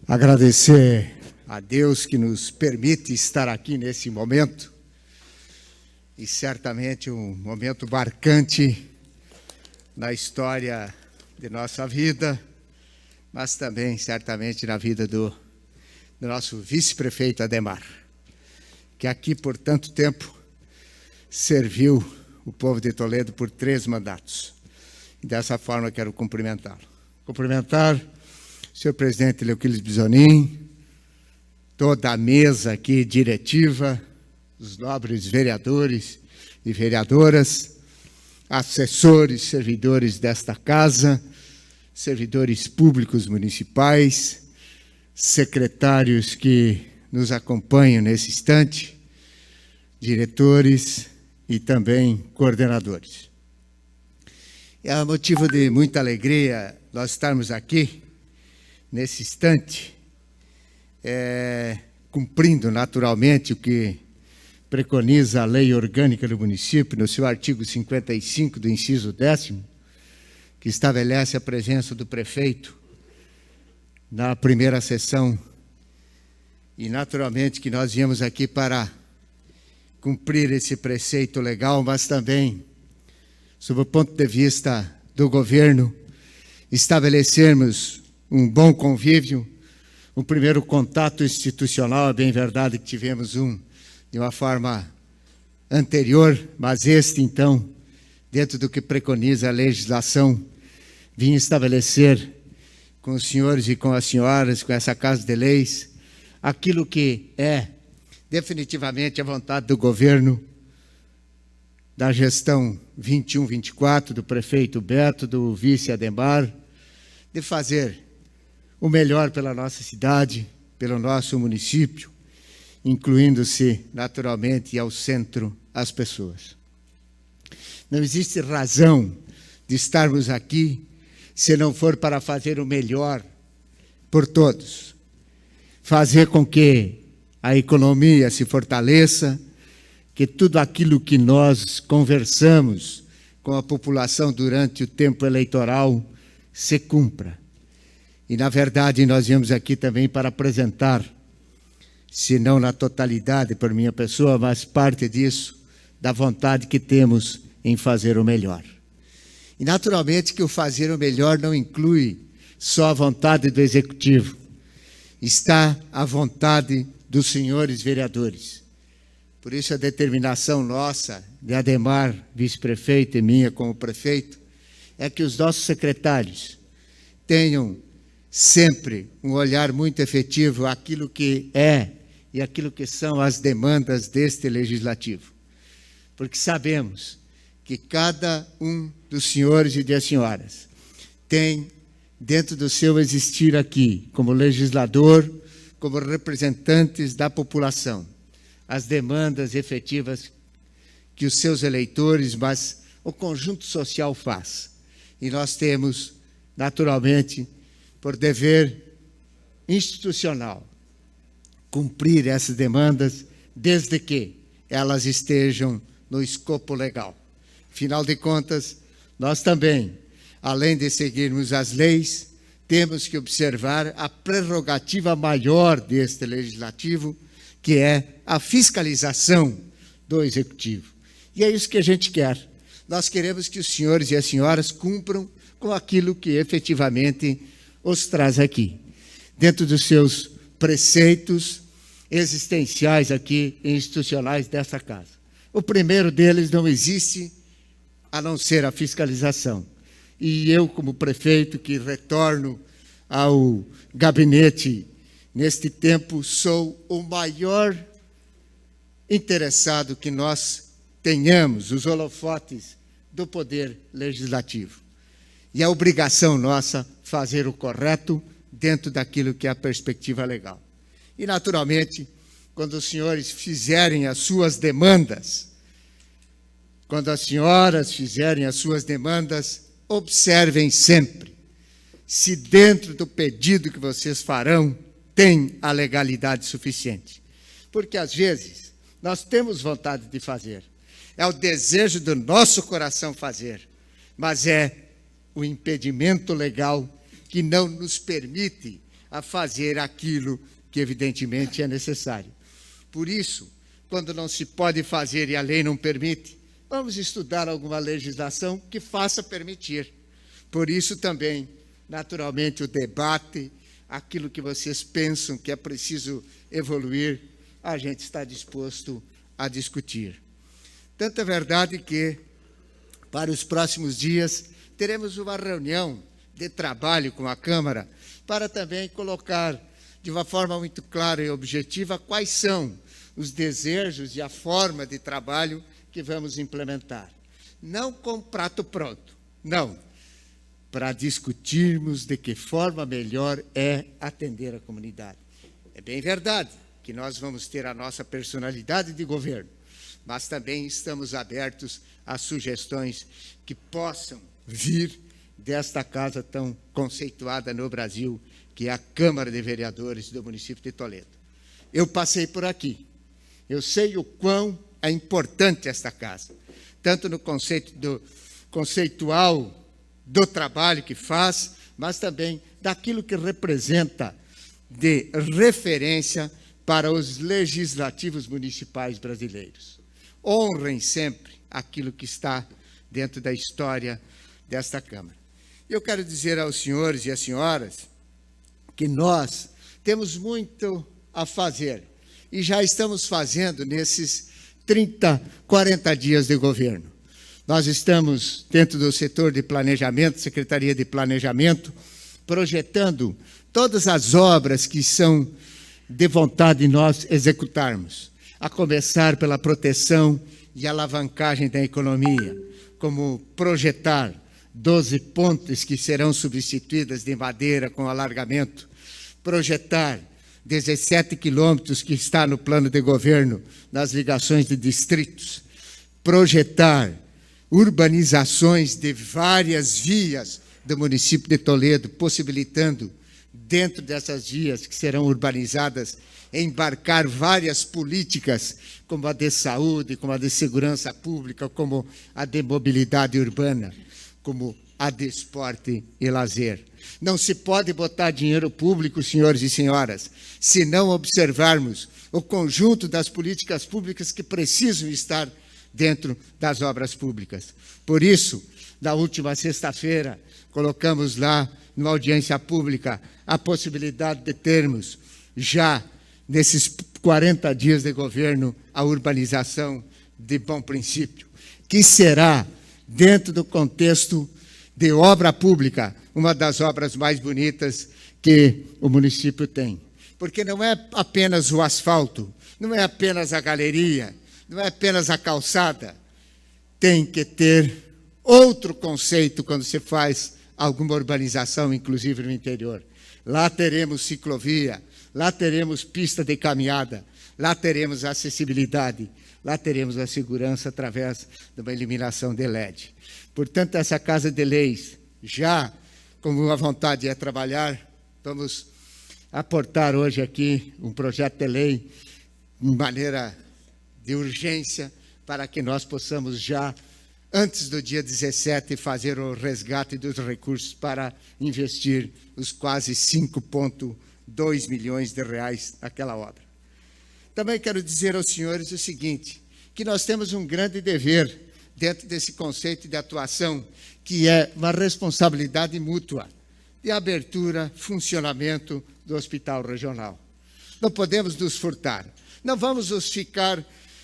Agradecer a Deus que nos permite estar aqui nesse momento, e certamente um momento marcante na história de nossa vida, mas também certamente na vida do nosso vice-prefeito Adhemar, que aqui por tanto tempo serviu o povo de Toledo por 3 mandatos. E dessa forma quero cumprimentá-lo. Cumprimentar o senhor presidente Leoquiles Bisonin, toda a mesa aqui diretiva, os nobres vereadores e vereadoras, assessores, servidores desta casa, servidores públicos municipais, secretários que nos acompanham nesse instante, diretores e também coordenadores. É motivo de muita alegria nós estarmos aqui, nesse instante, cumprindo naturalmente o que preconiza a Lei Orgânica do Município, no seu artigo 55 do inciso 10º, que estabelece a presença do prefeito na primeira sessão. E naturalmente que nós viemos aqui para cumprir esse preceito legal, mas também, sob o ponto de vista do governo, estabelecermos um bom convívio, um primeiro contato institucional. É bem verdade que tivemos de uma forma anterior, mas este, então, dentro do que preconiza a legislação, vinha estabelecer com os senhores e com as senhoras, com essa Casa de Leis, aquilo que é definitivamente a vontade do governo, da gestão 21-24, do prefeito Beto, do vice Adhemar, de fazer o melhor pela nossa cidade, pelo nosso município, incluindo-se naturalmente ao centro as pessoas. Não existe razão de estarmos aqui se não for para fazer o melhor por todos, fazer com que a economia se fortaleça, que tudo aquilo que nós conversamos com a população durante o tempo eleitoral se cumpra. E, na verdade, nós viemos aqui também para apresentar, se não na totalidade por minha pessoa, mas parte disso, da vontade que temos em fazer o melhor. E, naturalmente, que o fazer o melhor não inclui só a vontade do Executivo. Está a vontade dos senhores vereadores. Por isso, a determinação nossa, de Adhemar, vice-prefeito, e minha como prefeito, é que os nossos secretários tenham sempre um olhar muito efetivo àquilo que é e aquilo que são as demandas deste legislativo. Porque sabemos que cada um dos senhores e das senhoras tem, dentro do seu existir aqui, como legislador, como representantes da população, as demandas efetivas que os seus eleitores, mas o conjunto social faz. E nós temos, naturalmente, por dever institucional, cumprir essas demandas, desde que elas estejam no escopo legal. Afinal de contas, nós também, além de seguirmos as leis, temos que observar a prerrogativa maior deste legislativo, que é a fiscalização do Executivo. E é isso que a gente quer. Nós queremos que os senhores e as senhoras cumpram com aquilo que efetivamente os traz aqui, dentro dos seus preceitos existenciais aqui, institucionais dessa casa. O primeiro deles não existe a não ser a fiscalização. E eu, como prefeito, que retorno ao gabinete neste tempo, sou o maior interessado que nós tenhamos os holofotes do poder legislativo. E a obrigação nossa fazer o correto dentro daquilo que é a perspectiva legal. E, naturalmente, quando os senhores fizerem as suas demandas, quando as senhoras fizerem as suas demandas, observem sempre se dentro do pedido que vocês farão tem a legalidade suficiente. Porque, às vezes, nós temos vontade de fazer. É o desejo do nosso coração fazer, mas é o impedimento legal que não nos permite a fazer aquilo que evidentemente é necessário. Por isso, quando não se pode fazer e a lei não permite, vamos estudar alguma legislação que faça permitir. Por isso também, naturalmente, o debate, aquilo que vocês pensam que é preciso evoluir, a gente está disposto a discutir. Tanto é verdade que, para os próximos dias, teremos uma reunião de trabalho com a Câmara para também colocar de uma forma muito clara e objetiva quais são os desejos e a forma de trabalho que vamos implementar. Não com prato pronto, não, para discutirmos de que forma melhor é atender a comunidade. É bem verdade que nós vamos ter a nossa personalidade de governo, mas também estamos abertos a sugestões que possam vir desta casa tão conceituada no Brasil, que é a Câmara de Vereadores do município de Toledo. Eu passei por aqui. Eu sei o quão é importante esta casa, tanto no conceito conceitual do trabalho que faz, mas também daquilo que representa de referência para os legislativos municipais brasileiros. Honrem sempre aquilo que está dentro da história desta Câmara. Eu quero dizer aos senhores e às senhoras que nós temos muito a fazer e já estamos fazendo nesses 30, 40 dias de governo. Nós estamos, dentro do setor de planejamento, Secretaria de Planejamento, projetando todas as obras que são de vontade de nós executarmos, a começar pela proteção e alavancagem da economia, como projetar 12 pontes que serão substituídas de madeira com alargamento, projetar 17 quilômetros que está no plano de governo nas ligações de distritos, projetar urbanizações de várias vias do município de Toledo, possibilitando, dentro dessas vias que serão urbanizadas, embarcar várias políticas, como a de saúde, como a de segurança pública, como a de mobilidade urbana, como a de esporte e lazer. Não se pode botar dinheiro público, senhores e senhoras, se não observarmos o conjunto das políticas públicas que precisam estar dentro das obras públicas. Por isso, na última sexta-feira, colocamos lá, numa audiência pública, a possibilidade de termos, já nesses 40 dias de governo, a urbanização de Bom Princípio, que será, dentro do contexto de obra pública, uma das obras mais bonitas que o município tem. Porque não é apenas o asfalto, não é apenas a galeria, não é apenas a calçada. Tem que ter outro conceito quando se faz alguma urbanização, inclusive no interior. Lá teremos ciclovia, lá teremos pista de caminhada, lá teremos acessibilidade, lá teremos a segurança através de uma iluminação de LED. Portanto, essa Casa de Leis, já com a vontade de trabalhar, vamos aportar hoje aqui um projeto de lei de maneira de urgência para que nós possamos já, antes do dia 17, fazer o resgate dos recursos para investir os quase 5,2 milhões de reais naquela obra. Também quero dizer aos senhores o seguinte, que nós temos um grande dever dentro desse conceito de atuação, que é uma responsabilidade mútua de abertura, funcionamento do hospital regional. Não podemos nos furtar, não vamos nos ficar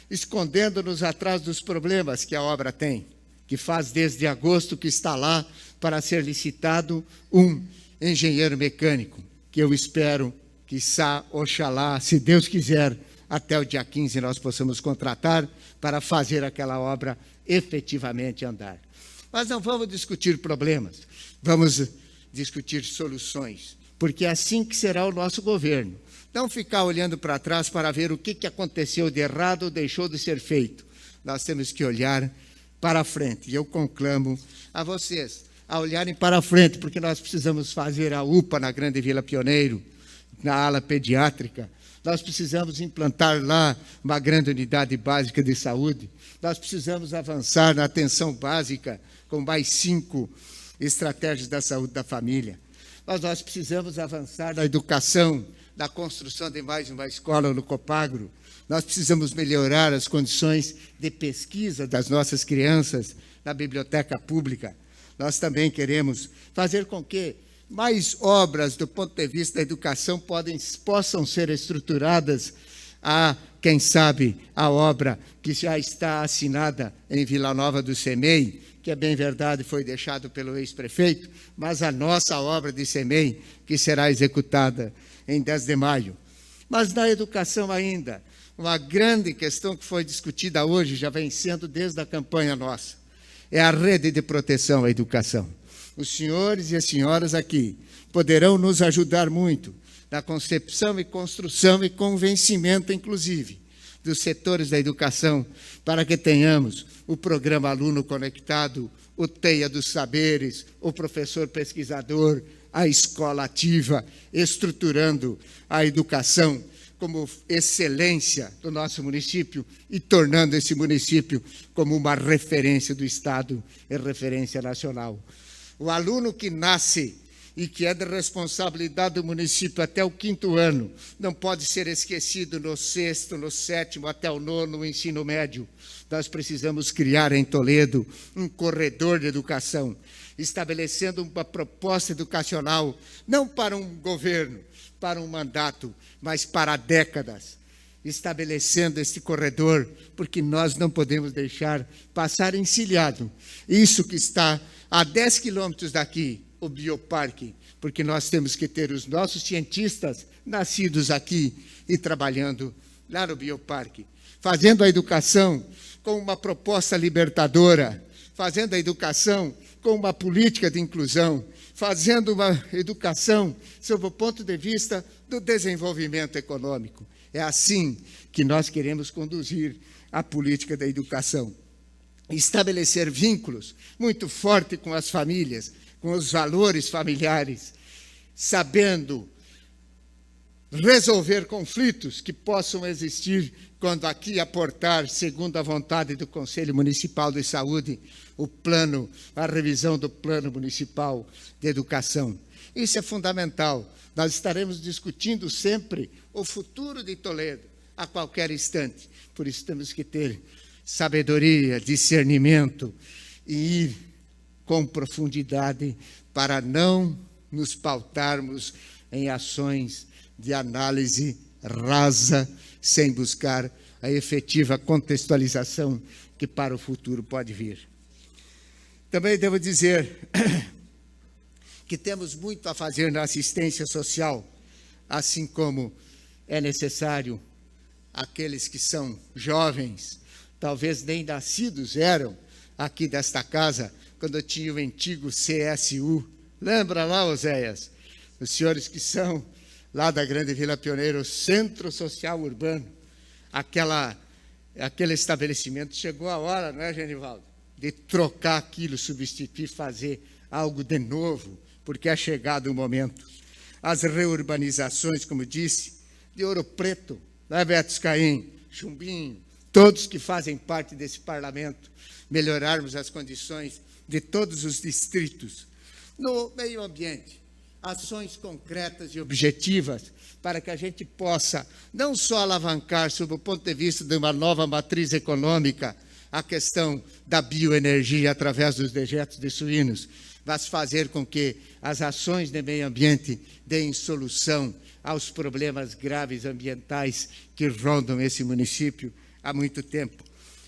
escondendo-nos atrás dos problemas que a obra tem, que faz desde agosto que está lá para ser licitado um engenheiro mecânico, que eu espero, quiçá, oxalá, se Deus quiser, até o dia 15 nós possamos contratar para fazer aquela obra efetivamente andar. Mas não vamos discutir problemas, vamos discutir soluções, porque é assim que será o nosso governo. Não ficar olhando para trás para ver o que aconteceu de errado ou deixou de ser feito. Nós temos que olhar para frente. E eu conclamo a vocês a olharem para frente, porque nós precisamos fazer a UPA na Grande Vila Pioneiro, na ala pediátrica. Nós precisamos implantar lá uma grande unidade básica de saúde. Nós precisamos avançar na atenção básica com mais 5 estratégias da saúde da família. mas nós precisamos avançar na educação, na construção de mais uma escola no Copagro. Nós precisamos melhorar as condições de pesquisa das nossas crianças na biblioteca pública. Nós também queremos fazer com que mais obras do ponto de vista da educação possam ser estruturadas a, quem sabe, a obra que já está assinada em Vila Nova do Semei, que é bem verdade, foi deixado pelo ex-prefeito, mas a nossa obra de Semei, que será executada em 10 de maio. Mas na educação ainda, uma grande questão que foi discutida hoje, já vem sendo desde a campanha nossa, é a rede de proteção à educação. Os senhores e as senhoras aqui poderão nos ajudar muito na concepção e construção e convencimento, inclusive, dos setores da educação, para que tenhamos o programa Aluno Conectado, o TEIA dos Saberes, o professor pesquisador, a escola ativa, estruturando a educação como excelência do nosso município e tornando esse município como uma referência do Estado e referência nacional. O aluno que nasce e que é de responsabilidade do município até o 5º ano, não pode ser esquecido no 6º, no 7º, até o 9º ensino médio. Nós precisamos criar em Toledo um corredor de educação, estabelecendo uma proposta educacional, não para um governo, para um mandato, mas para décadas, estabelecendo esse corredor, porque nós não podemos deixar passar encilhado isso que está a 10 quilômetros daqui, o Bioparque, porque nós temos que ter os nossos cientistas nascidos aqui e trabalhando lá no Bioparque, fazendo a educação com uma proposta libertadora, fazendo a educação com uma política de inclusão, fazendo uma educação sob o ponto de vista do desenvolvimento econômico. É assim que nós queremos conduzir a política da educação. Estabelecer vínculos muito fortes com as famílias, com os valores familiares, sabendo resolver conflitos que possam existir quando aqui aportar, segundo a vontade do Conselho Municipal de Saúde, o plano, a revisão do Plano Municipal de Educação. Isso é fundamental. Nós estaremos discutindo sempre o futuro de Toledo, a qualquer instante. Por isso temos que ter sabedoria, discernimento e ir com profundidade para não nos pautarmos em ações de análise rasa, sem buscar a efetiva contextualização que para o futuro pode vir. Também devo dizer que temos muito a fazer na assistência social, assim como é necessário aqueles que são jovens, talvez nem nascidos eram aqui desta casa, quando tinha o antigo CSU. Lembra lá, Oséias? Os senhores que são lá da Grande Vila Pioneira, o Centro Social Urbano, aquele estabelecimento, chegou a hora, não é, Genivaldo, de trocar aquilo, substituir, fazer algo de novo, porque é chegado o momento. As reurbanizações, como disse, de Ouro Preto, né, Beto Caim, Chumbinho, todos que fazem parte desse parlamento, melhorarmos as condições de todos os distritos. No meio ambiente, ações concretas e objetivas para que a gente possa não só alavancar, sob o ponto de vista de uma nova matriz econômica, a questão da bioenergia através dos dejetos de suínos, mas fazer com que as ações de meio ambiente deem solução aos problemas graves ambientais que rondam esse município há muito tempo.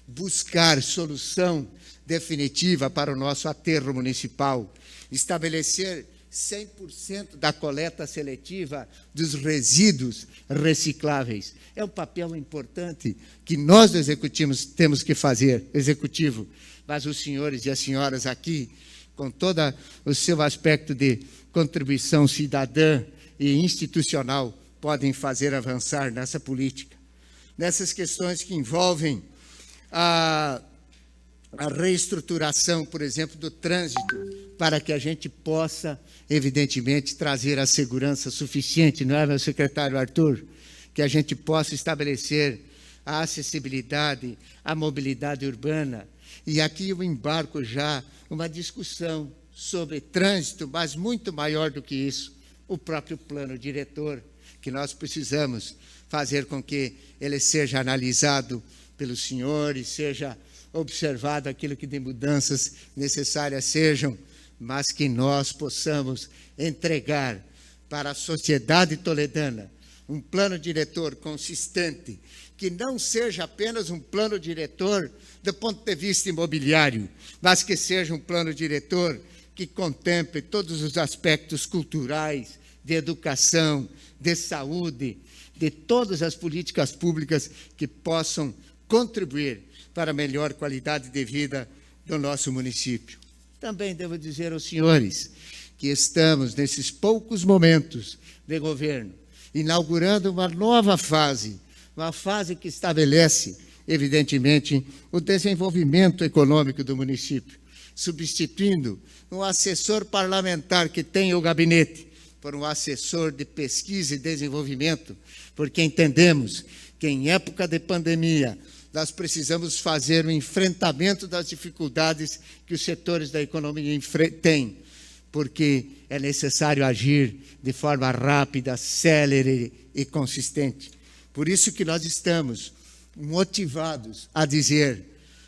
Buscar solução definitiva para o nosso aterro municipal, estabelecer 100% da coleta seletiva dos resíduos recicláveis. É um papel importante que nós do Executivo temos que fazer, mas os senhores e as senhoras aqui, com todo o seu aspecto de contribuição cidadã e institucional, podem fazer avançar nessa política. Nessas questões que envolvem a reestruturação, por exemplo, do trânsito, para que a gente possa, evidentemente, trazer a segurança suficiente, não é, meu secretário Arthur? Que a gente possa estabelecer a acessibilidade, a mobilidade urbana. E aqui eu embarco já uma discussão sobre trânsito, mas muito maior do que isso, o próprio plano diretor, que nós precisamos fazer com que ele seja analisado pelos senhores, seja observado aquilo que de mudanças necessárias sejam, mas que nós possamos entregar para a sociedade toledana um plano diretor consistente, que não seja apenas um plano diretor do ponto de vista imobiliário, mas que seja um plano diretor que contemple todos os aspectos culturais, de educação, de saúde, de todas as políticas públicas que possam contribuir para a melhor qualidade de vida do nosso município. Também devo dizer aos senhores que estamos, nesses poucos momentos de governo, inaugurando uma nova fase, uma fase que estabelece, evidentemente, o desenvolvimento econômico do município, substituindo um assessor parlamentar que tem o gabinete por um assessor de pesquisa e desenvolvimento, porque entendemos que em época de pandemia nós precisamos fazer o enfrentamento das dificuldades que os setores da economia têm, porque é necessário agir de forma rápida, célere e consistente. Por isso que nós estamos motivados a dizer: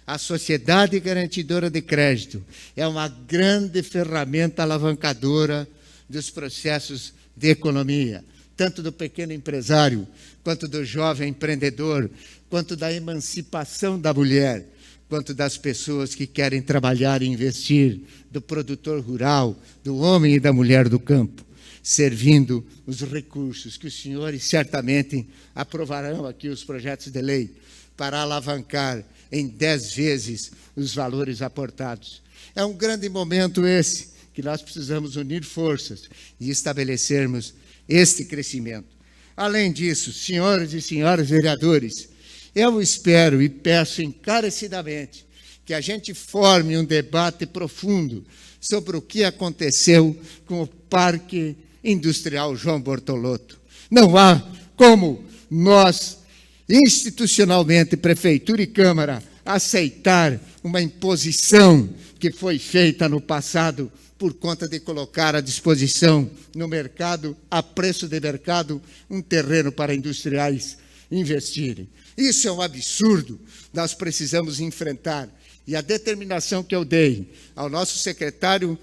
a Sociedade Garantidora de Crédito é uma grande ferramenta alavancadora dos processos de economia, tanto do pequeno empresário, quanto do jovem empreendedor, quanto da emancipação da mulher, quanto das pessoas que querem trabalhar e investir, do produtor rural, do homem e da mulher do campo, servindo os recursos que os senhores certamente aprovarão aqui os projetos de lei para alavancar em 10 vezes os valores aportados. É um grande momento esse, que nós precisamos unir forças e estabelecermos este crescimento. Além disso, senhores e senhoras vereadores, eu espero e peço encarecidamente que a gente forme um debate profundo sobre o que aconteceu com o Parque Industrial João Bortolotto. Não há como nós, institucionalmente, Prefeitura e Câmara, aceitar uma imposição que foi feita no passado por conta de colocar à disposição no mercado, a preço de mercado, um terreno para industriais investirem. Isso é um absurdo, nós precisamos enfrentar. E a determinação que eu dei ao nosso secretário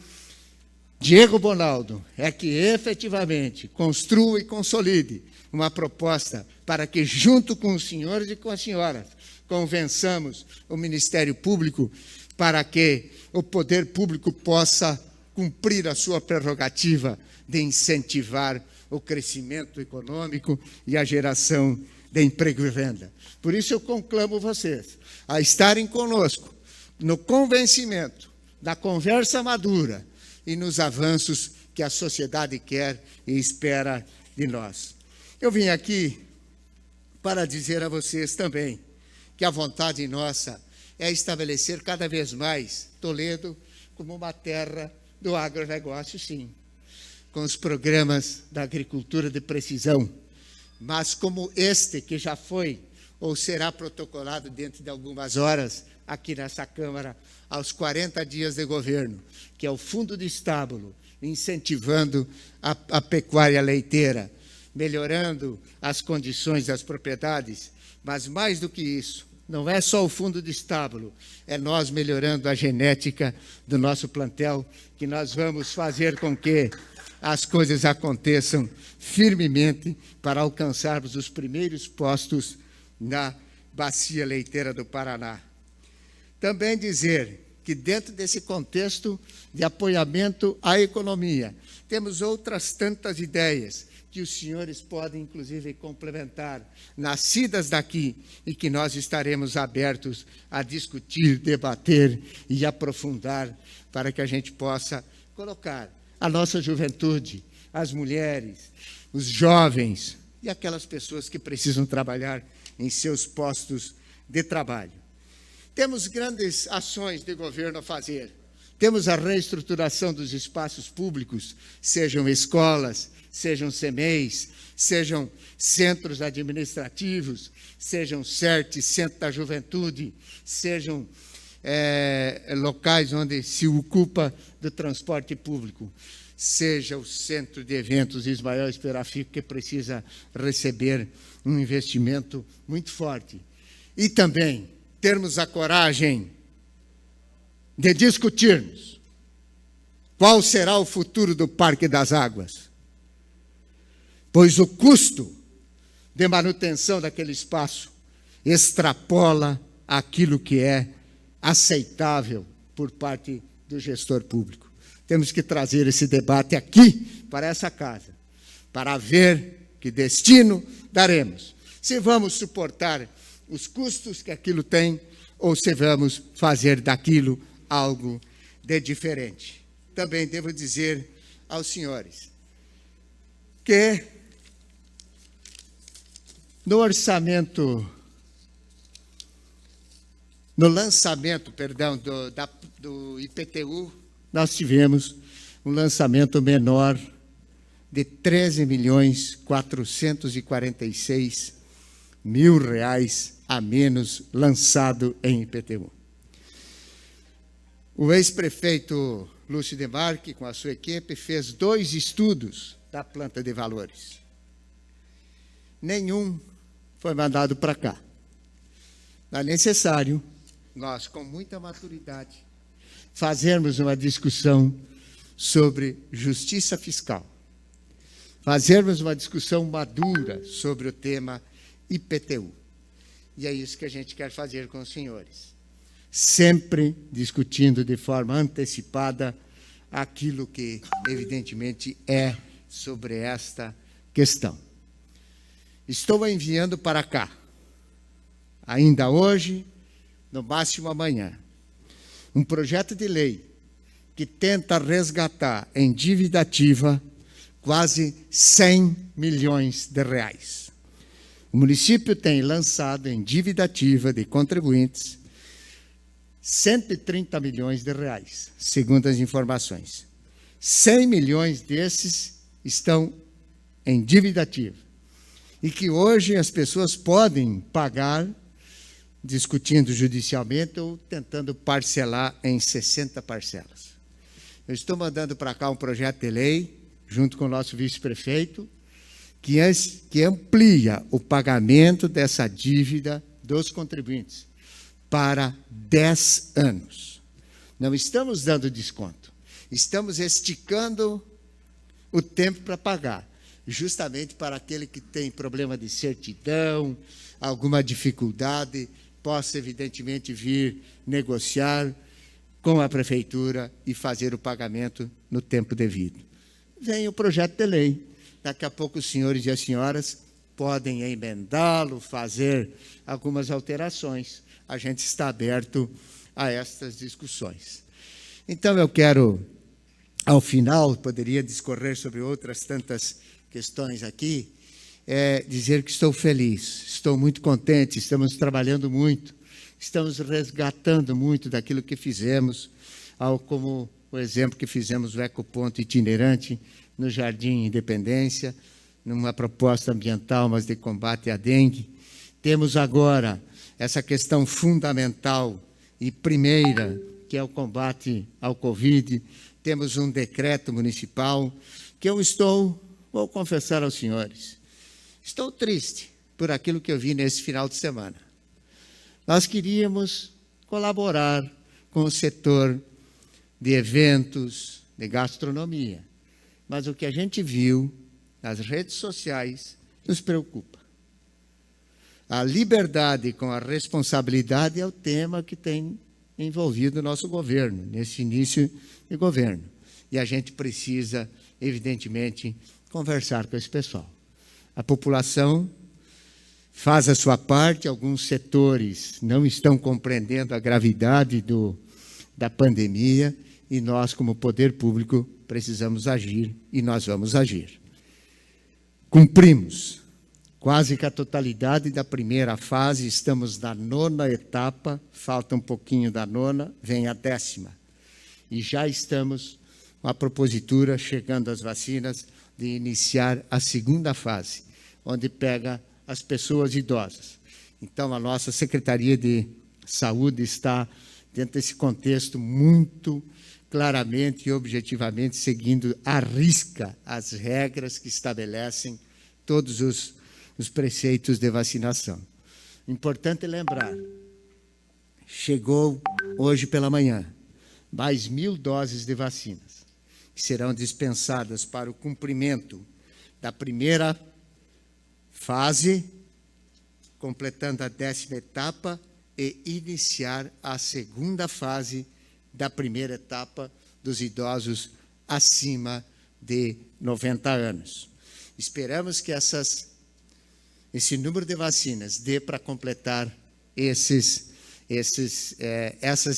Diego Bonaldo é que efetivamente construa e consolide uma proposta para que, junto com os senhores e com as senhoras, convençamos o Ministério Público para que o poder público possa cumprir a sua prerrogativa de incentivar o crescimento econômico e a geração de emprego e renda. Por isso eu conclamo vocês a estarem conosco no convencimento da conversa madura e nos avanços que a sociedade quer e espera de nós. Eu vim aqui para dizer a vocês também que a vontade nossa é estabelecer cada vez mais Toledo como uma terra do agronegócio, sim, com os programas da agricultura de precisão, mas como este que já foi ou será protocolado dentro de algumas horas aqui nessa Câmara, aos 40 dias de governo, que é o Fundo de Estábulo, incentivando a pecuária leiteira, melhorando as condições das propriedades, mas mais do que isso, não é só o fundo de estábulo, é nós melhorando a genética do nosso plantel, que nós vamos fazer com que as coisas aconteçam firmemente para alcançarmos os primeiros postos na bacia leiteira do Paraná. Também dizer que dentro desse contexto de apoiamento à economia, temos outras tantas ideias que os senhores podem, inclusive, complementar, nascidas daqui, e que nós estaremos abertos a discutir, debater e aprofundar, para que a gente possa colocar a nossa juventude, as mulheres, os jovens e aquelas pessoas que precisam trabalhar em seus postos de trabalho. Temos grandes ações de governo a fazer. Temos a reestruturação dos espaços públicos, sejam escolas, sejam CEMEIs, sejam centros administrativos, sejam CERT, Centro da Juventude, sejam locais onde se ocupa do transporte público, seja o Centro de Eventos Ismael Esperafico, que precisa receber um investimento muito forte. E também termos a coragem de discutirmos qual será o futuro do Parque das Águas, pois o custo de manutenção daquele espaço extrapola aquilo que é aceitável por parte do gestor público. Temos que trazer esse debate aqui, para essa casa, para ver que destino daremos. Se vamos suportar os custos que aquilo tem, ou se vamos fazer daquilo algo de diferente. Também devo dizer aos senhores que no lançamento, do IPTU, nós tivemos um lançamento menor de R$ 13.446.000 a menos lançado em IPTU. O ex-prefeito Lúcio Demarque, com a sua equipe, fez 2 estudos da planta de valores. Nenhum foi mandado para cá. É necessário nós, com muita maturidade, fazermos uma discussão sobre justiça fiscal, fazermos uma discussão madura sobre o tema IPTU. E é isso que a gente quer fazer com os senhores, sempre discutindo de forma antecipada aquilo que, evidentemente, é sobre esta questão. Estou enviando para cá, ainda hoje, no máximo amanhã, um projeto de lei que tenta resgatar em dívida ativa quase 100 milhões de reais. O município tem lançado em dívida ativa de contribuintes 130 milhões de reais, segundo as informações. 100 milhões desses estão em dívida ativa. E que hoje as pessoas podem pagar, discutindo judicialmente ou tentando parcelar em 60 parcelas. Eu estou mandando para cá um projeto de lei, junto com o nosso vice-prefeito, que amplia o pagamento dessa dívida dos contribuintes para 10 anos. Não estamos dando desconto, estamos esticando o tempo para pagar, justamente para aquele que tem problema de certidão, alguma dificuldade, possa, evidentemente, vir negociar com a prefeitura e fazer o pagamento no tempo devido. Vem o projeto de lei. Daqui a pouco os senhores e as senhoras podem emendá-lo, fazer algumas alterações. A gente está aberto a estas discussões. Então, eu quero, ao final, poderia discorrer sobre outras tantas questões aqui, dizer que estou feliz, estou muito contente, estamos trabalhando muito, estamos resgatando muito daquilo que fizemos, como o exemplo que fizemos do ecoponto itinerante no Jardim Independência, numa proposta ambiental, mas de combate à dengue. Temos agora essa questão fundamental e primeira, que é o combate ao Covid. Temos um decreto municipal que vou confessar aos senhores, estou triste por aquilo que eu vi nesse final de semana. Nós queríamos colaborar com o setor de eventos, de gastronomia, mas o que a gente viu nas redes sociais nos preocupa. A liberdade com a responsabilidade é o tema que tem envolvido o nosso governo, nesse início de governo. E a gente precisa, evidentemente, conversar com esse pessoal. A população faz a sua parte, alguns setores não estão compreendendo a gravidade da pandemia e nós, como poder público, precisamos agir e nós vamos agir. Cumprimos quase que a totalidade da primeira fase, estamos na 9ª etapa, falta um pouquinho da 9ª, vem a 10ª. E já estamos com a propositura, chegando às vacinas, de iniciar a 2ª fase, onde pega as pessoas idosas. Então, a nossa Secretaria de Saúde está dentro desse contexto muito claramente e objetivamente, seguindo à risca as regras que estabelecem todos os preceitos de vacinação. Importante lembrar, chegou hoje pela manhã mais 1.000 doses de vacinas, que serão dispensadas para o cumprimento da primeira fase, completando a 10ª etapa, e iniciar a segunda fase da primeira etapa dos idosos acima de 90 anos. Esperamos que esse número de vacinas dê para completar essas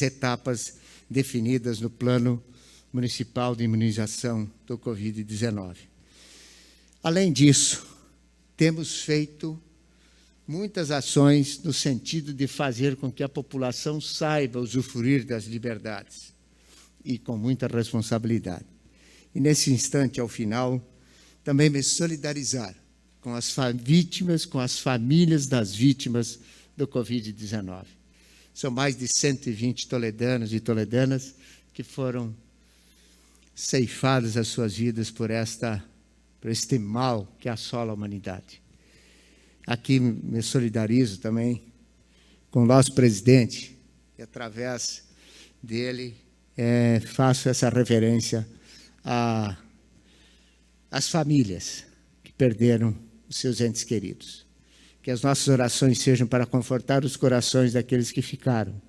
etapas definidas no Plano Municipal de Imunização do Covid-19. Além disso, temos feito muitas ações no sentido de fazer com que a população saiba usufruir das liberdades, e com muita responsabilidade. E nesse instante, ao final, também me solidarizar com as vítimas, com as famílias das vítimas do Covid-19. São mais de 120 toledanos e toledanas que foram ceifadas as suas vidas por este mal que assola a humanidade. Aqui me solidarizo também com o nosso presidente, e através dele faço essa referência às famílias que perderam os seus entes queridos. Que as nossas orações sejam para confortar os corações daqueles que ficaram,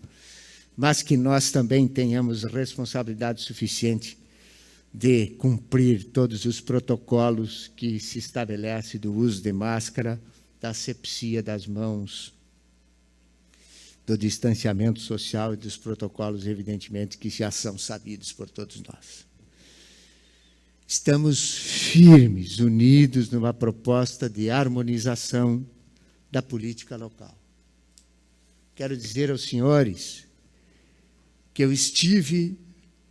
mas que nós também tenhamos responsabilidade suficiente de cumprir todos os protocolos que se estabelece do uso de máscara, da asepsia das mãos, do distanciamento social e dos protocolos, evidentemente, que já são sabidos por todos nós. Estamos firmes, unidos numa proposta de harmonização da política local. Quero dizer aos senhores que eu estive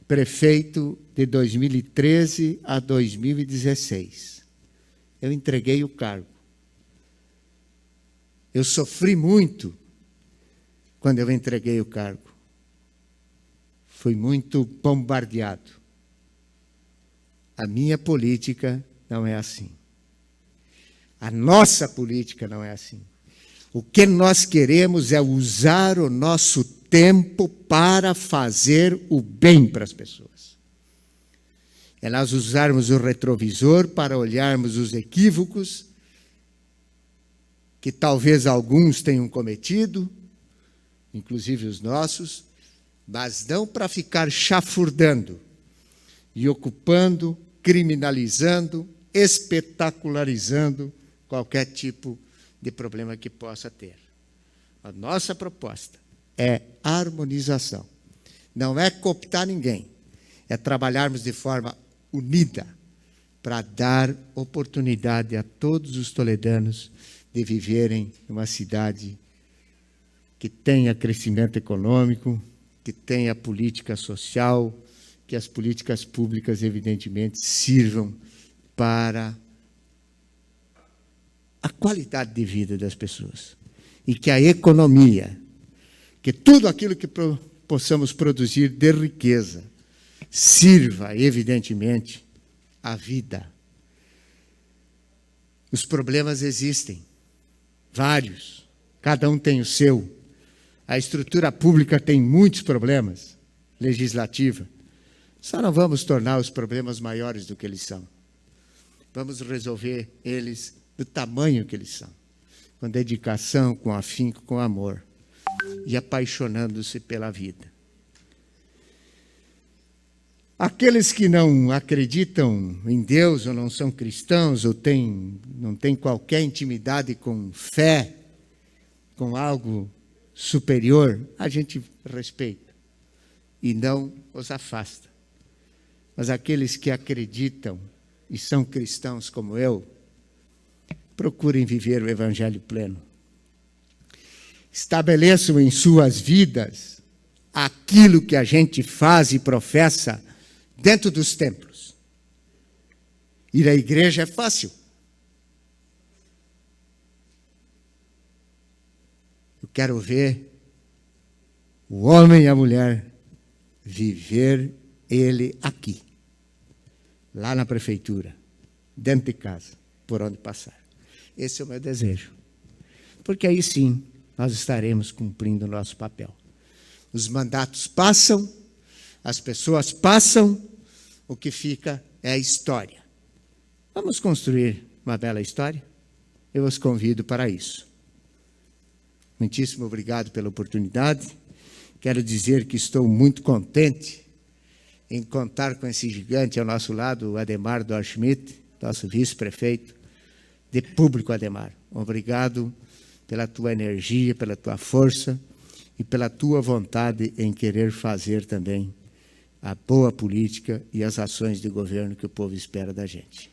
prefeito de 2013 a 2016. Eu entreguei o cargo. Eu sofri muito quando eu entreguei o cargo. Fui muito bombardeado. A minha política não é assim. A nossa política não é assim. O que nós queremos é usar o nosso tempo para fazer o bem para as pessoas. É nós usarmos o retrovisor para olharmos os equívocos que talvez alguns tenham cometido, inclusive os nossos, mas não para ficar chafurdando e ocupando, criminalizando, espetacularizando qualquer tipo de problema que possa ter. A nossa proposta é harmonização. Não é cooptar ninguém, é trabalharmos de forma unida para dar oportunidade a todos os toledanos de viverem em uma cidade que tenha crescimento econômico, que tenha política social, que as políticas públicas, evidentemente, sirvam para a qualidade de vida das pessoas. E que a economia, que tudo aquilo que possamos produzir de riqueza, sirva, evidentemente, à vida. Os problemas existem, vários, cada um tem o seu. A estrutura pública tem muitos problemas, legislativa. Só não vamos tornar os problemas maiores do que eles são. Vamos resolver eles do tamanho que eles são, com dedicação, com afinco, com amor, e apaixonando-se pela vida. Aqueles que não acreditam em Deus, ou não são cristãos, ou não têm qualquer intimidade com fé, com algo superior, a gente respeita e não os afasta. Mas aqueles que acreditam e são cristãos como eu, procurem viver o Evangelho pleno. Estabeleçam em suas vidas aquilo que a gente faz e professa dentro dos templos. Ir à igreja é fácil. Eu quero ver o homem e a mulher, viver ele aqui, lá na prefeitura, dentro de casa, por onde passar. Esse é o meu desejo. Porque aí sim, nós estaremos cumprindo o nosso papel. Os mandatos passam, as pessoas passam, o que fica é a história. Vamos construir uma bela história? Eu os convido para isso. Muitíssimo obrigado pela oportunidade. Quero dizer que estou muito contente em contar com esse gigante ao nosso lado, o Adhemar Dorschmidt, nosso vice-prefeito de Público. Adhemar, obrigado pela tua energia, pela tua força e pela tua vontade em querer fazer também a boa política e as ações de governo que o povo espera da gente.